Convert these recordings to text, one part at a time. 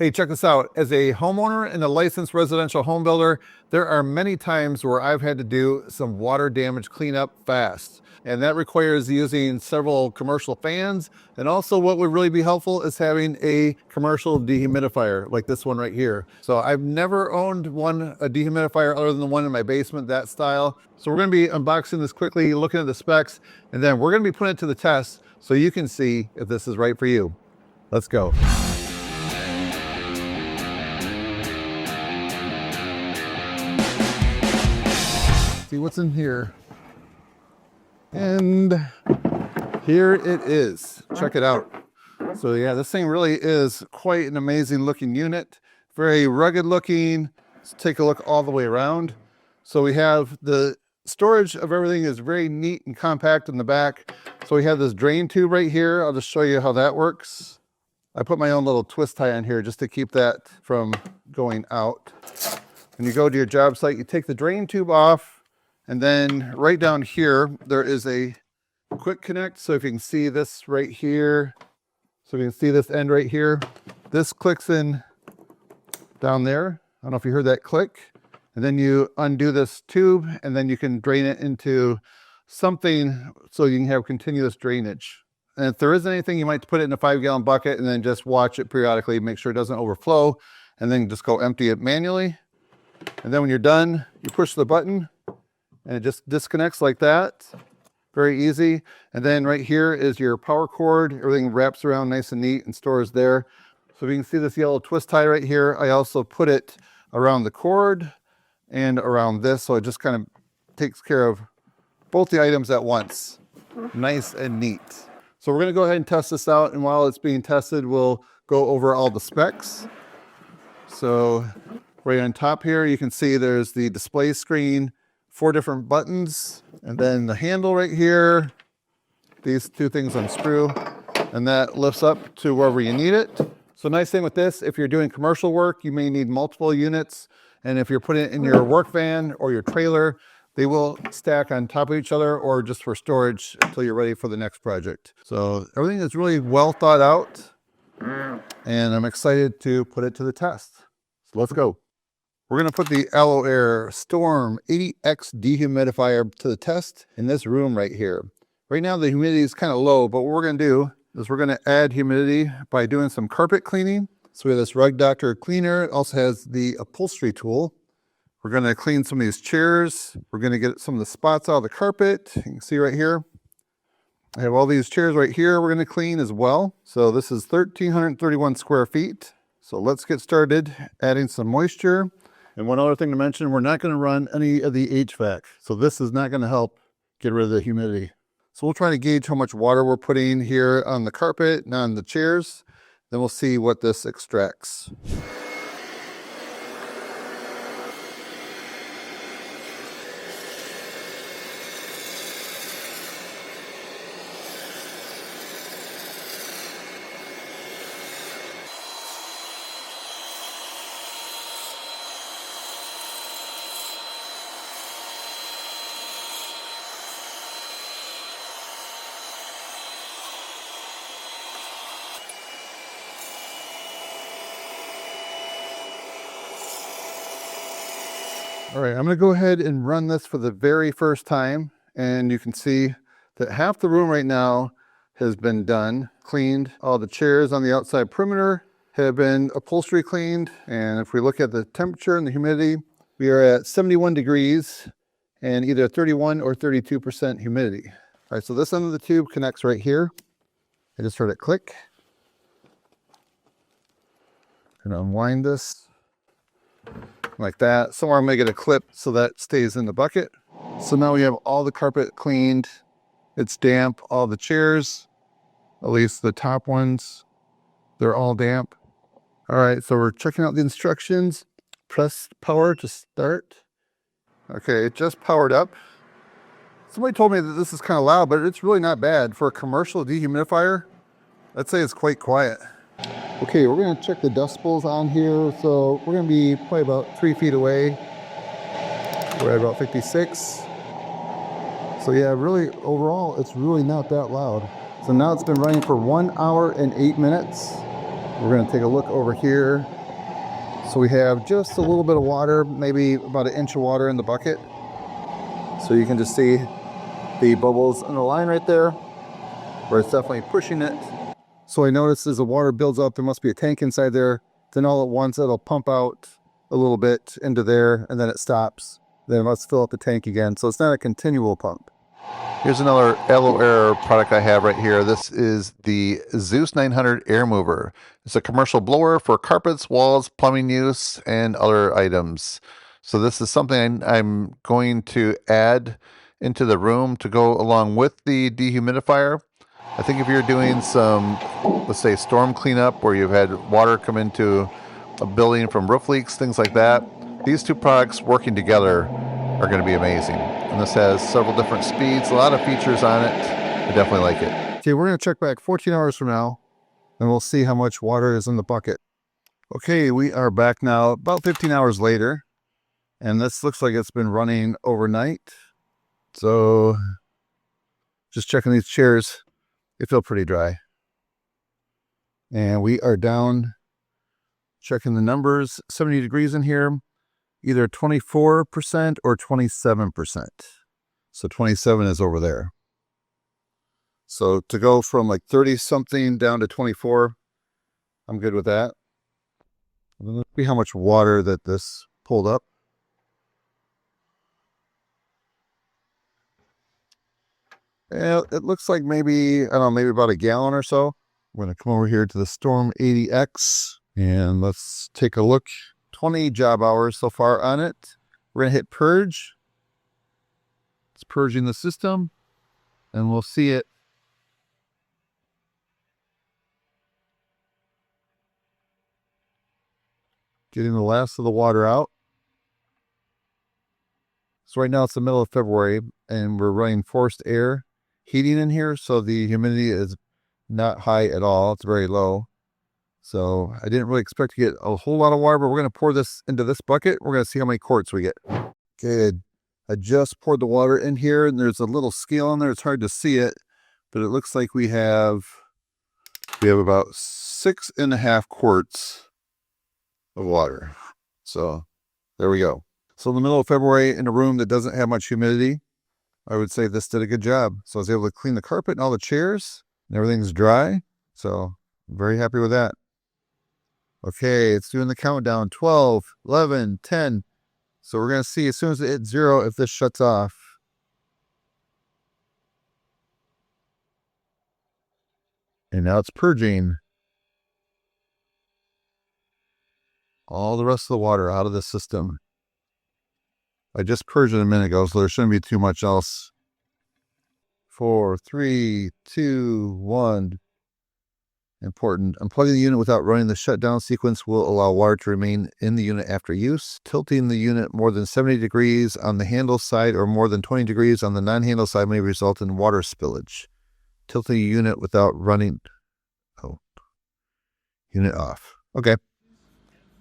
Hey, check this out. As a homeowner and a licensed residential home builder, there are many times where I've had to do some water damage cleanup fast. And that requires using several commercial fans. And also what would really be helpful is having a commercial dehumidifier like this one right here. So I've never owned a dehumidifier other than the one in my basement, that style. So we're gonna be unboxing this quickly, looking at the specs, and then we're gonna be putting it to the test so you can see if this is right for you. Let's go. See what's in here. And here it is. Check it out. So yeah, this thing really is quite an amazing looking unit. Very rugged looking. Let's take a look all the way around. So we have the storage of everything is very neat and compact in the back. So we have this drain tube right here. I'll just show you how that works. I put my own little twist tie on here just to keep that from going out. When you go to your job site, you take the drain tube off. And then right down here, there is a quick connect. So if you can see this right here, so you can see this end right here, this clicks in down there. I don't know if you heard that click. And then you undo this tube and then you can drain it into something so you can have continuous drainage. And if there is anything, you might put it in a 5-gallon bucket and then just watch it periodically, make sure it doesn't overflow, and then just go empty it manually. And then when you're done, you push the button and it just disconnects like that. Very easy. And then right here is your power cord. Everything wraps around nice and neat and stores there. So you can see this yellow twist tie right here. I also put it around the cord and around this. So it just kind of takes care of both the items at once. Nice and neat. So we're going to go ahead and test this out. And while it's being tested, we'll go over all the specs. So right on top here, you can see there's the display screen, 4 different buttons, and then the handle right here. These 2 things unscrew, and that lifts up to wherever you need it. So nice thing with this, if you're doing commercial work, you may need multiple units. And if you're putting it in your work van or your trailer, they will stack on top of each other or just for storage until you're ready for the next project. So everything is really well thought out, and I'm excited to put it to the test. So let's go. We're going to put the Alorair Storm 80X dehumidifier to the test in this room right here. Right now the humidity is kind of low, but what we're going to do is we're going to add humidity by doing some carpet cleaning. So we have this Rug Doctor cleaner. It also has the upholstery tool. We're going to clean some of these chairs. We're going to get some of the spots out of the carpet. You can see right here. I have all these chairs right here we're going to clean as well. So this is 1,331 square feet. So let's get started adding some moisture. And one other thing to mention, we're not going to run any of the HVAC. So this is not going to help get rid of the humidity. So we'll try to gauge how much water we're putting here on the carpet and on the chairs. Then we'll see what this extracts. All right, I'm going to go ahead and run this for the very first time. And you can see that half the room right now has been done, cleaned. All the chairs on the outside perimeter have been upholstery cleaned. And if we look at the temperature and the humidity, we are at 71 degrees and either 31 or 32% humidity. All right, so this end of the tube connects right here. I just heard it click. I'm going to unwind this like that. Somewhere I'm going to get a clip so that stays in the bucket. So now we have all the carpet cleaned. It's damp. All the chairs, at least the top ones, they're all damp. All right, so we're checking out the instructions. Press power to start. Okay, it just powered up. Somebody told me that this is kind of loud, but it's really not bad. For a commercial dehumidifier, I'd say it's quite quiet. Okay, we're going to check the decibels on here. So we're going to be probably about 3 feet away. We're at about 56. So yeah, really overall, it's really not that loud. So now it's been running for 1 hour and 8 minutes. We're going to take a look over here. So we have just a little bit of water, maybe about an inch of water in the bucket. So you can just see the bubbles in the line right there, where it's definitely pushing it. So I noticed as the water builds up, there must be a tank inside there. Then all at once it'll pump out a little bit into there, and then it stops. Then it must fill up the tank again. So it's not a continual pump. Here's another Alorair product I have right here. This is the Zeus 900 Air Mover. It's a commercial blower for carpets, walls, plumbing use, and other items. So this is something I'm going to add into the room to go along with the dehumidifier. I think if you're doing some, let's say, storm cleanup where you've had water come into a building from roof leaks, things like that, these two products working together are going to be amazing. And this has several different speeds, a lot of features on it. I definitely like it. Okay, we're going to check back 14 hours from now, and we'll see how much water is in the bucket. Okay, we are back now about 15 hours later, and this looks like it's been running overnight. So just checking these chairs. They feel pretty dry. And we are down, checking the numbers, 70 degrees in here, either 24% or 27%. So 27 is over there. So to go from like 30 something down to 24, I'm good with that. Let's see how much water that this pulled up. Yeah, it looks like maybe, I don't know, maybe about a gallon or so. We're going to come over here to the Storm 80X and let's take a look. 20 job hours so far on it. We're going to hit purge. It's purging the system and we'll see it. Getting the last of the water out. So right now it's the middle of February and we're running forced air heating in here. So the humidity is not high at all. It's very low. So I didn't really expect to get a whole lot of water, but we're going to pour this into this bucket. We're going to see how many quarts we get. Okay, I just poured the water in here and there's a little scale on there. It's hard to see it, but it looks like we have about 6.5 quarts of water. So there we go. So in the middle of February in a room that doesn't have much humidity, I would say this did a good job. So I was able to clean the carpet and all the chairs and everything's dry. So I'm very happy with that. Okay, it's doing the countdown. 12, 11, 10. So we're going to see as soon as it hits 0 if this shuts off. And now it's purging all the rest of the water out of the system. I just purged it a minute ago, so there shouldn't be too much else. 4, 3, 2, 1. Important. Unplugging the unit without running the shutdown sequence will allow water to remain in the unit after use. Tilting the unit more than 70 degrees on the handle side or more than 20 degrees on the non-handle side may result in water spillage. Tilting the unit without running... unit off. Okay.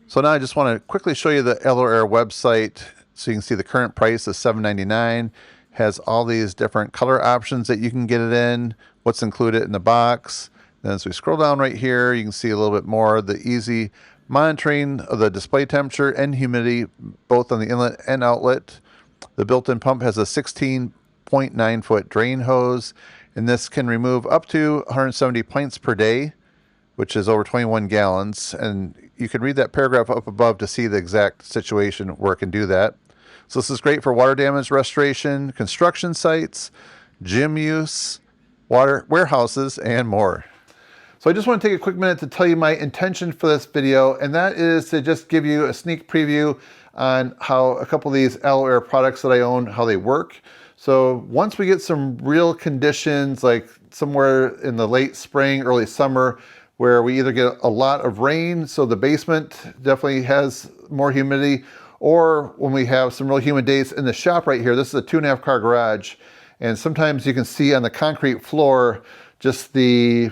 So now I just want to quickly show you the Alorair website so you can see the current price is $7.99. Has all these different color options that you can get it in, what's included in the box. Then as we scroll down right here, you can see a little bit more the easy monitoring of the display temperature and humidity, both on the inlet and outlet. The built-in pump has a 16.9 foot drain hose, and this can remove up to 170 pints per day, which is over 21 gallons. And you can read that paragraph up above to see the exact situation where it can do that. So this is great for water damage restoration, construction sites, gym use, water warehouses, and more. So I just want to take a quick minute to tell you my intention for this video, and that is to just give you a sneak preview on how a couple of these Alorair products that I own, how they work. So once we get some real conditions, like somewhere in the late spring, early summer, where we either get a lot of rain, so the basement definitely has more humidity, or when we have some real humid days in the shop right here. This is a 2.5 car garage, and sometimes you can see on the concrete floor just the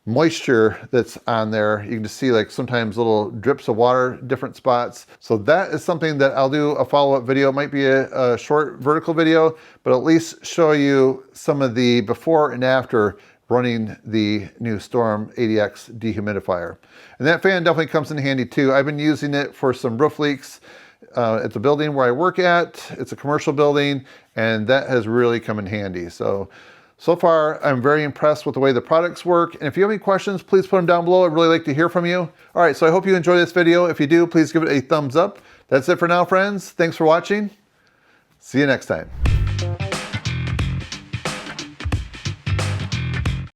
moisture that's on there. You can just see like sometimes little drips of water, different spots. So that is something that I'll do a follow-up video. It might be a short vertical video, but at least show you some of the before and after running the new Storm 80X dehumidifier. And that fan definitely comes in handy too. I've been using it for some roof leaks at the building where I work at. It's a commercial building, and that has really come in handy. So far, I'm very impressed with the way the products work. And if you have any questions, please put them down below. I'd really like to hear from you. All right, so I hope you enjoyed this video. If you do, please give it a thumbs up. That's it for now, friends. Thanks for watching. See you next time.